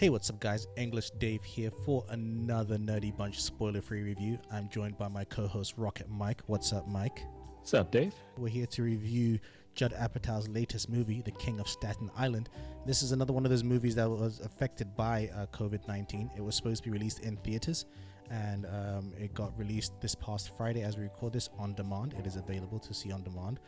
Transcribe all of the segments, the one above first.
Hey, what's up, guys? English Dave here for another Nerdy Bunch spoiler-free review. I'm joined by my co-host Rocket Mike. What's up, Mike? What's up, Dave? We're here to review Judd Apatow's latest movie, The King of Staten Island. This is another one of those movies that was affected by COVID-19. It was supposed to be released in theaters, and it got released this past Friday as we record this on demand. It is available to see on demand.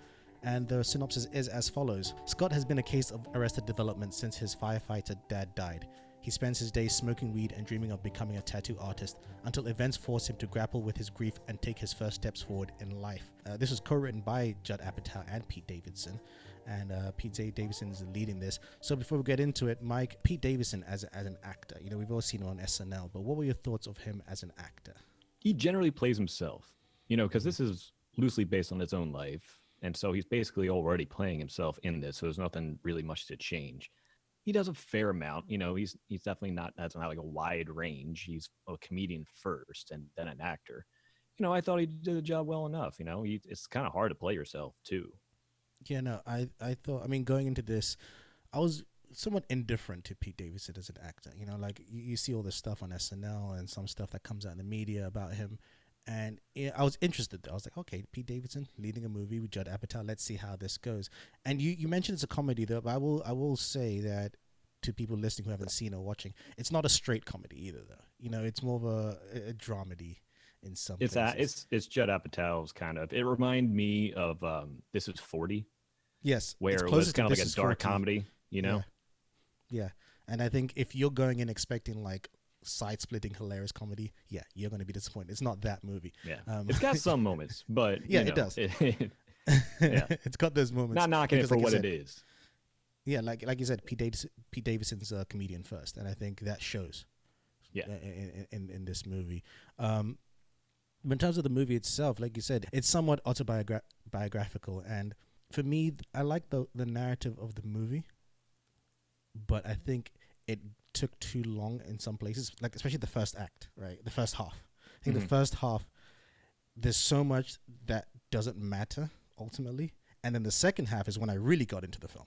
And the synopsis is as follows. Scott has been a case of arrested development since his firefighter dad died. He spends his days smoking weed and dreaming of becoming a tattoo artist until events force him to grapple with his grief and take his first steps forward in life. This was co-written by Judd Apatow and Pete Davidson, and Pete Davidson is leading this. So before we get into it, Mike, Pete Davidson as an actor, we've all seen him on SNL, but what were your thoughts of him as an actor? He generally plays himself, because this is loosely based on his own life, and so he's basically already playing himself in this, so there's nothing really much to change. He does a fair amount, he's definitely has not like a wide range. He's a comedian first and then an actor. I thought he did the job well enough. It's kind of hard to play yourself too. Yeah, no, I thought, going into this, I was somewhat indifferent to Pete Davidson as an actor. You see all this stuff on SNL and some stuff that comes out in the media about him. And I was interested. I was like, okay, Pete Davidson leading a movie with Judd Apatow. Let's see how this goes. And you mentioned it's a comedy, though. But I will say that to people listening who haven't seen or watching, it's not a straight comedy either, though. It's more of a dramedy in some places. It's Judd Apatow's kind of. It reminded me of This Is 40. Yes, where it was kind of like a dark 40. comedy. Yeah. And I think if you're going in expecting like side-splitting hilarious comedy, you're going to be disappointed. It's not that movie. It's got some moments, but it does. It's got those moments. Not knocking it for what it is. Like you said, Pete Davidson's a comedian first, and I think that shows in this movie. But in terms of the movie itself, like you said, it's somewhat autobiographical, and for me, I like the narrative of the movie, but I think it took too long in some places, like especially the first act, right? The first half. I think the first half, there's so much that doesn't matter ultimately, and then the second half is when I really got into the film.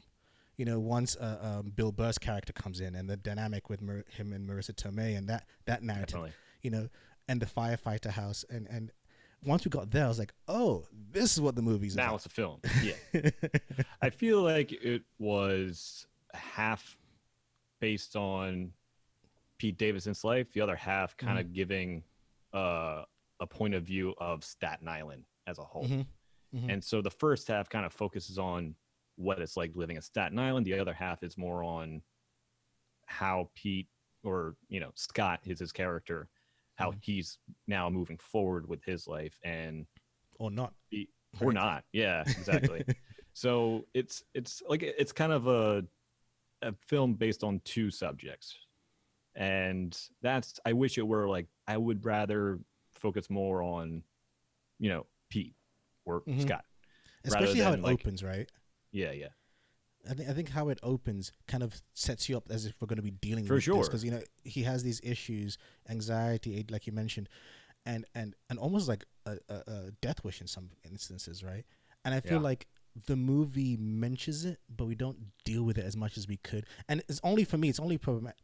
Once Bill Burr's character comes in and the dynamic with him and Marissa Tomei and that narrative, Definitely. And the firefighter house, and once we got there, I was like, oh, this is what the movie's about. Now it's a film. Yeah. I feel like it was half based on Pete Davidson's life, the other half kind of giving a point of view of Staten Island as a whole. And so the first half kind of focuses on what it's like living in Staten Island. The other half is more on how Pete, or Scott is his character, how he's now moving forward with his life, and or not. Yeah, exactly. So it's kind of a film based on two subjects, and I wish it were like, I would rather focus more on Pete or Scott, especially how it opens, right? Yeah. I think how it opens kind of sets you up as if we're going to be dealing for with sure. this, because he has these issues, anxiety, like you mentioned, and almost like a death wish in some instances, right? And I feel like the movie mentions it, but we don't deal with it as much as we could. And it's only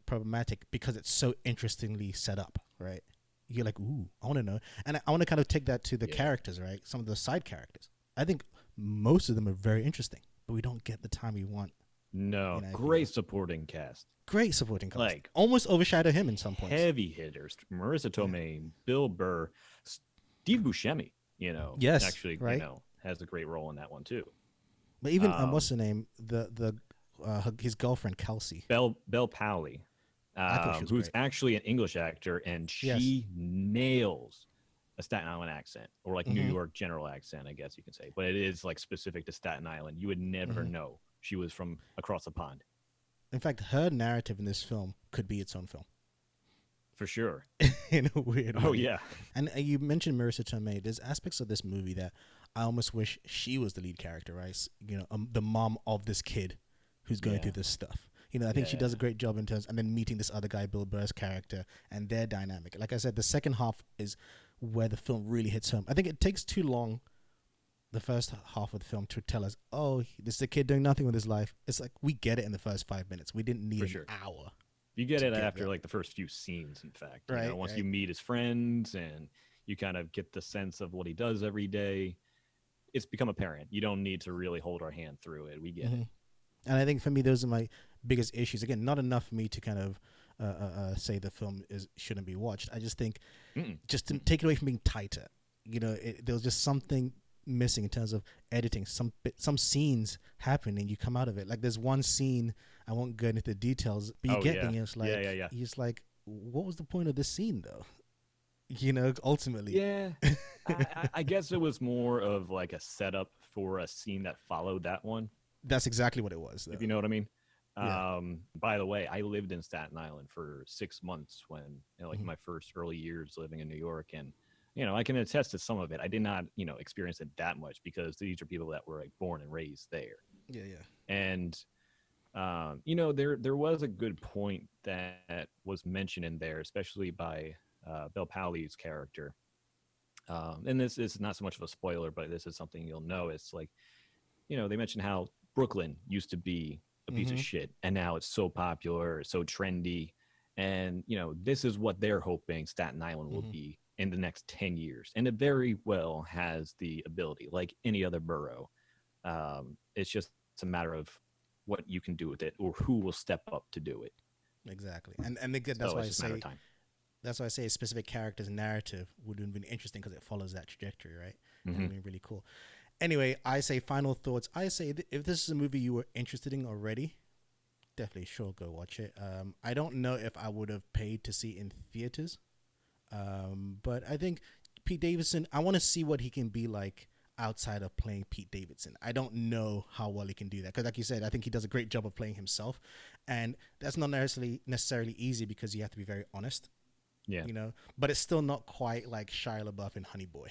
problematic because it's so interestingly set up, right? You're like, ooh, I want to know. And I want to kind of take that to the characters, right? Some of the side characters. I think most of them are very interesting, but we don't get the time we want. No, great supporting cast. Great supporting cast. Like, almost overshadow him in some points. Heavy hitters. Marissa Tomei, Bill Burr, Steve Buscemi, yes, actually, right? Has a great role in that one too. But even what's her name? His girlfriend Kelsey. Belle Powley, who's great. actually an English actor, and she nails a Staten Island accent, or like New York general accent, I guess you can say. But it is like specific to Staten Island. You would never know she was from across the pond. In fact, her narrative in this film could be its own film. For sure. In a weird way. Oh, yeah. And you mentioned Marissa Tomei. There's aspects of this movie that I almost wish she was the lead character, right? The mom of this kid who's going through this stuff. I think she does a great job in terms, and then meeting this other guy, Bill Burr's character, and their dynamic. Like I said, the second half is where the film really hits home. I think it takes too long, the first half of the film, to tell us, oh, this is a kid doing nothing with his life. It's like, we get it in the first 5 minutes. We didn't need an hour You get to it get after that. like the first few scenes, in fact. Right, Once you right. meet his friends and you kind of get the sense of what he does every day, it's become apparent. You don't need to really hold our hand through it. We get Hmm. it. And I think for me, those are my biggest issues. Again, not enough for me to kind of say the film is shouldn't be watched. I just think Mm-mm. just to Mm-mm. take it away from being tighter. There was just something missing in terms of editing. Some scenes happen and you come out of it. Like there's one scene, I won't go into the details, but you Oh get there yeah, and it's yeah, yeah, like yeah, he's like, what was the point of this scene though? Ultimately. yeah. I guess it was more of like a setup for a scene that followed that one, That's exactly what it was if though. you know what I mean. Yeah. By the way, I lived in Staten Island for 6 months when, like Hmm. my first early years living in New York, and I can attest to some of it. I did not, experience it that much because these are people that were like born and raised there, Yeah, yeah. and there was a good point that was mentioned in there, especially by Bill Powley's character. And this is not so much of a spoiler, but this is something you'll know. It's like, they mentioned how Brooklyn used to be a piece of Hmm. shit, and now it's so popular, so trendy. And, this is what they're hoping Staten Island will Hmm. be in the next 10 years. And it very well has the ability, like any other borough. It's just a matter of what you can do with it or who will step up to do it. Exactly. And again, So it's just a matter of time. that's why I say a specific character's narrative would have been interesting because it follows that trajectory, right? And Mm-hmm. it'd be really cool. Anyway, I say final thoughts. I say if this is a movie you were interested in already, definitely sure go watch it. I don't know if I would have paid to see it in theaters, but I think Pete Davidson. I want to see what he can be like outside of playing Pete Davidson. I don't know how well he can do that because, like you said, I think he does a great job of playing himself, and that's not necessarily easy because you have to be very honest, Yeah. But it's still not quite like Shia LaBeouf and Honey Boy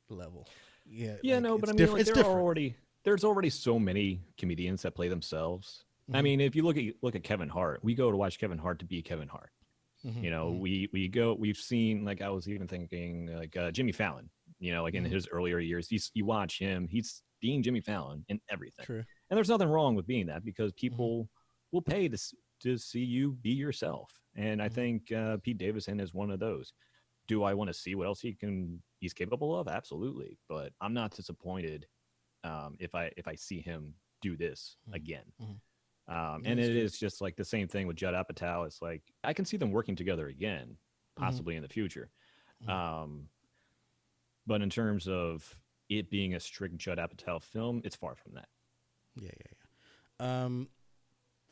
level. Yeah, Yeah, like no, but it's I mean, different. like It's different. there's already so many comedians that play themselves. I Hmm. mean, if you look at Kevin Hart, we go to watch Kevin Hart to be Kevin Hart. Hmm. Hmm. We've seen, like, I was even thinking like Jimmy Fallon. Like in Hmm. his earlier years, you watch him, he's being Jimmy Fallon in everything, True. and there's nothing wrong with being that because Hmm. people will pay to see you be yourself. And I Hmm. think Pete Davidson is one of those. Do I want to see what else he's capable of? Absolutely, but I'm not disappointed if I see him do this again. Hmm. Yeah, And that's it true. is just like the same thing with Judd Apatow. It's like I can see them working together again, Hmm. possibly in the future. Hmm. Um, but in terms of it being a strict Judd Apatow film, it's far from that. Yeah, yeah, yeah.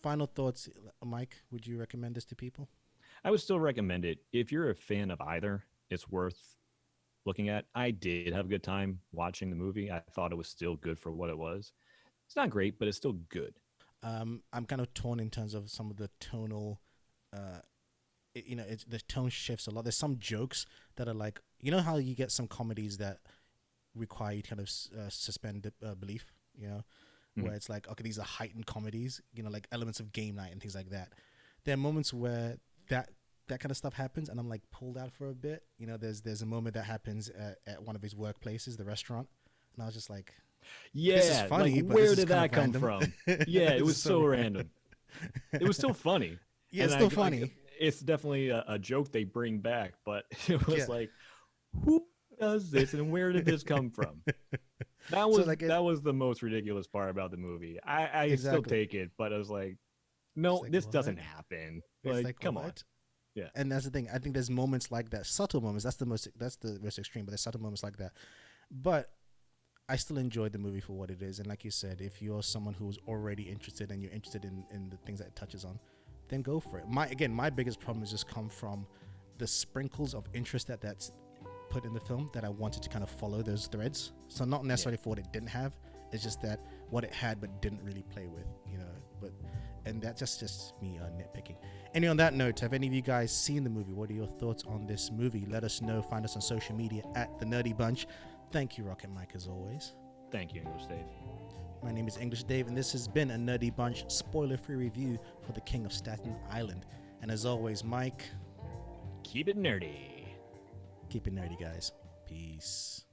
Final thoughts, Mike. Would you recommend this to people? I would still recommend it if you're a fan of either. It's worth looking at. I did have a good time watching the movie. I thought it was still good for what it was. It's not great, but it's still good. I'm kind of torn in terms of some of the tonal. Uh, it's the tone shifts a lot. There's some jokes that are like, how you get some comedies that require you to kind of suspend belief. Mhm. Where it's like, okay, these are heightened comedies. Like elements of game night and things like that. There are moments where that that kind of stuff happens, and I'm like pulled out for a bit. There's a moment that happens at one of his workplaces, the restaurant, and I was just like, this is Yeah, like funny, but this where is did kind that of come random. from? Yeah, it This is was so so random. random. It was still funny, Yeah, and it's I still like funny. it's definitely a joke they bring back, but it was Yeah. like, who does this and where did this come from? That So was like it that was the most ridiculous part about the movie. I still exactly. take it, but I was like, It's no, like this what? doesn't happen. It's Like, like come on. what? Yeah. And that's the thing. I think there's moments like that, subtle moments. That's the most extreme, but there's subtle moments like that. But I still enjoyed the movie for what it is. And like you said, if you're someone who's already interested and you're interested in the things that it touches on, then go for it. My biggest problem has just come from the sprinkles of interest that's put in the film that I wanted to kind of follow those threads. So not Yeah. necessarily for what it didn't have. It's just that what it had but didn't really play with, But and that's just me nitpicking. Anyway, on that note, have any of you guys seen the movie? What are your thoughts on this movie? Let us know. Find us on social media at The Nerdy Bunch. Thank you, Rocket Mike, as always. Thank you, English Dave. My name is English Dave, and this has been a Nerdy Bunch spoiler-free review for The King of Staten Island. And as always, Mike, Keep it nerdy. keep it nerdy, guys. Peace.